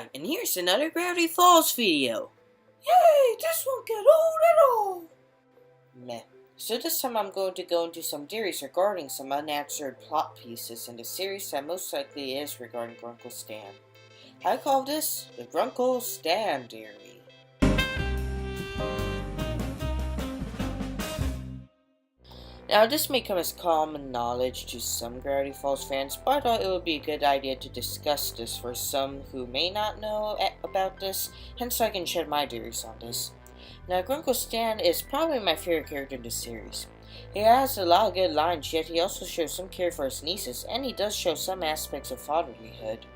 Stan, and here's another Gravity Falls video. Yay, this won't get old at all. Meh. So this time I'm going to go into some theories regarding some unanswered plot pieces in the series that most likely is regarding Grunkle Stan. I call this the Grunkle Stan theory. Now, this may come as common knowledge to some Gravity Falls fans, but I thought it would be a good idea to discuss this for some who may not know about this, hence I can shed my theories on this. Now, Grunkle Stan is probably my favorite character in the series. He has a lot of good lines, yet he also shows some care for his nieces, and he does show some aspects of fatherlyhood.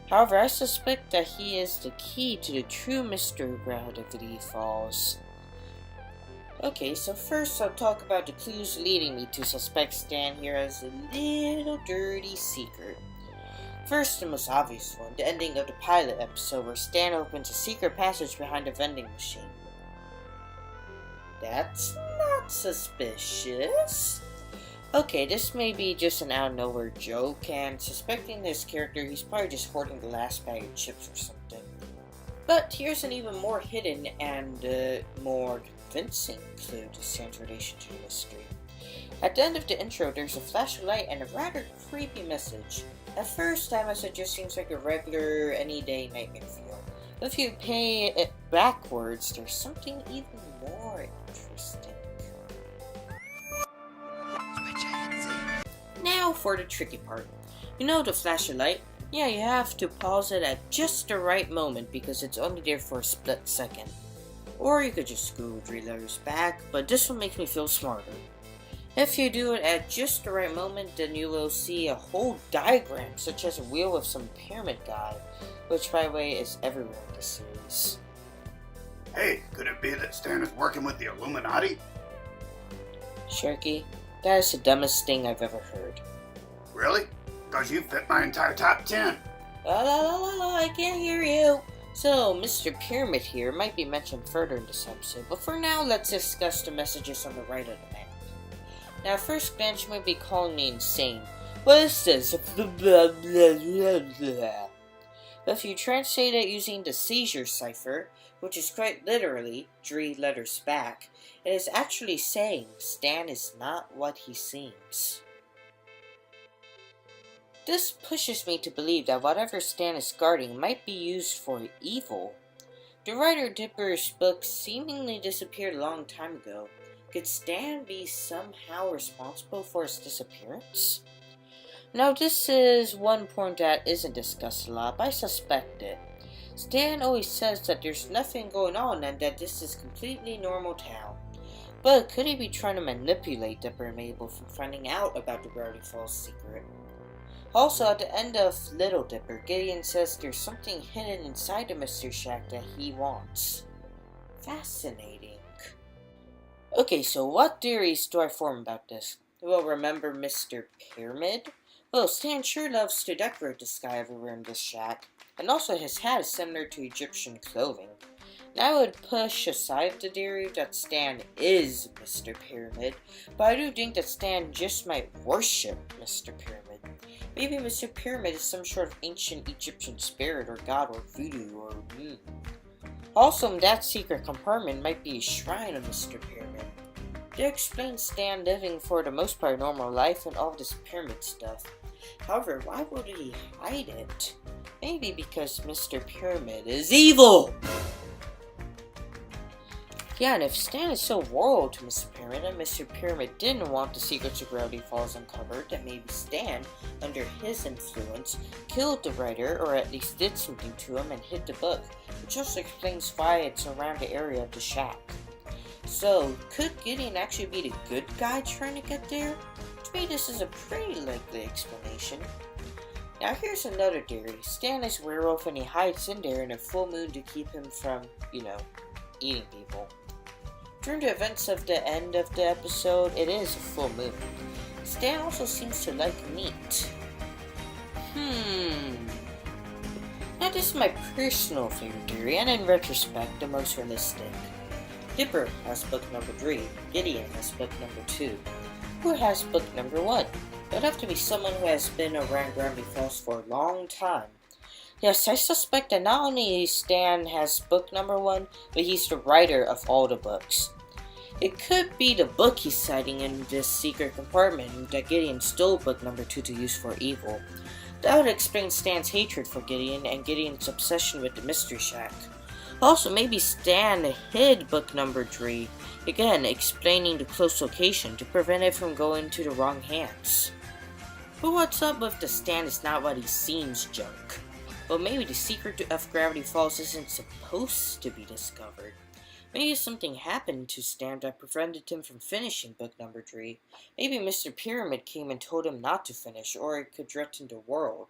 However, I suspect that he is the key to the true mystery of Gravity Falls. Okay, so first I'll talk about the clues leading me to suspect Stan here as a little dirty secret. First, the most obvious one, the ending of the pilot episode where Stan opens a secret passage behind a vending machine. That's not suspicious. Okay, this may be just an out-of-nowhere joke, and suspecting this character, he's probably just hoarding the last bag of chips or something. But here's an even more hidden and more convincing clue to Stan's relation to the mystery. At the end of the intro, there's a flash of light and a rather creepy message. At first, that message just seems like a regular, any-day nightmare feel. But if you pay it backwards, there's something even more interesting. Now for the tricky part. You know the flash of light? Yeah, you have to pause it at just the right moment because it's only there for a split second. Or you could just go 3 letters back, but this one makes me feel smarter. If you do it at just the right moment, then you will see a whole diagram, such as a wheel with some pyramid guy, which by the way is everywhere in the series. Hey, could it be that Stan is working with the Illuminati? Sharky, that is the dumbest thing I've ever heard. Really? Because you fit my entire top 10. I can't hear you. So, Mr. Pyramid here might be mentioned further in this episode, but for now, let's discuss the messages on the right of the map. Now, at first glance, you might be calling me insane. What is this? But if you translate it using the seizure cipher, which is quite literally 3 letters back, it is actually saying Stan is not what he seems. This pushes me to believe that whatever Stan is guarding might be used for evil. The writer Dipper's book seemingly disappeared a long time ago. Could Stan be somehow responsible for his disappearance? Now this is one point that isn't discussed a lot, but I suspect it. Stan always says that there's nothing going on and that this is a completely normal town. But could he be trying to manipulate Dipper and Mabel from finding out about the Gravity Falls secret? Also, at the end of Little Dipper, Gideon says there's something hidden inside the Mystery Shack that he wants. Fascinating. Okay, so what theories do I form about this? Well, remember Mr. Pyramid? Well, Stan sure loves to decorate the sky everywhere in this shack, and also his hat is similar to Egyptian clothing. Now I would push aside the theory that Stan is Mr. Pyramid, but I do think that Stan just might worship Mr. Pyramid. Maybe Mr. Pyramid is some sort of ancient Egyptian spirit or god or voodoo or Also, in that secret compartment might be a shrine of Mr. Pyramid. They explain Stan living for the most part normal life and all this pyramid stuff. However, why would he hide it? Maybe because Mr. Pyramid is evil! Yeah, and if Stan is so loyal to Mr. Pyramid and Mr. Pyramid didn't want the secrets of Gravity Falls uncovered, then maybe Stan, under his influence, killed the writer or at least did something to him and hid the book, which also explains why it's around the area of the shack. So, could Gideon actually be the good guy trying to get there? To me, this is a pretty likely explanation. Now here's another theory. Stan is a werewolf and he hides in there in a full moon to keep him from, eating people. During the events of the end of the episode, it is a full moon. Stan also seems to like meat. Now this is my personal favorite theory, and in retrospect, the most realistic. Dipper has book number 3, Gideon has book number 2. Who has book number 1? It would have to be someone who has been around Gravity Falls for a long time. Yes, I suspect that not only Stan has book number 1, but he's the writer of all the books. It could be the book he's citing in this secret compartment that Gideon stole book number 2 to use for evil. That would explain Stan's hatred for Gideon and Gideon's obsession with the Mystery Shack. Also, maybe Stan hid book number 3, again explaining the close location to prevent it from going to the wrong hands. But what's up with the Stan is not what he seems joke? Well, maybe the secret of Gravity Falls isn't supposed to be discovered. Maybe something happened to Stan that prevented him from finishing book number 3. Maybe Mr. Pyramid came and told him not to finish, or it could threaten the world.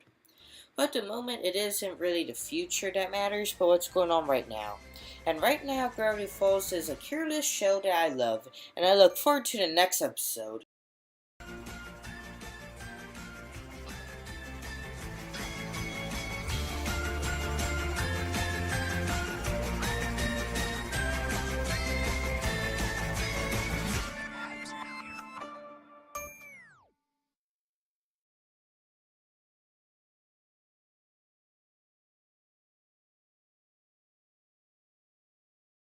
But at the moment, it isn't really the future that matters, but what's going on right now. And right now, Gravity Falls is a careless show that I love, and I look forward to the next episode.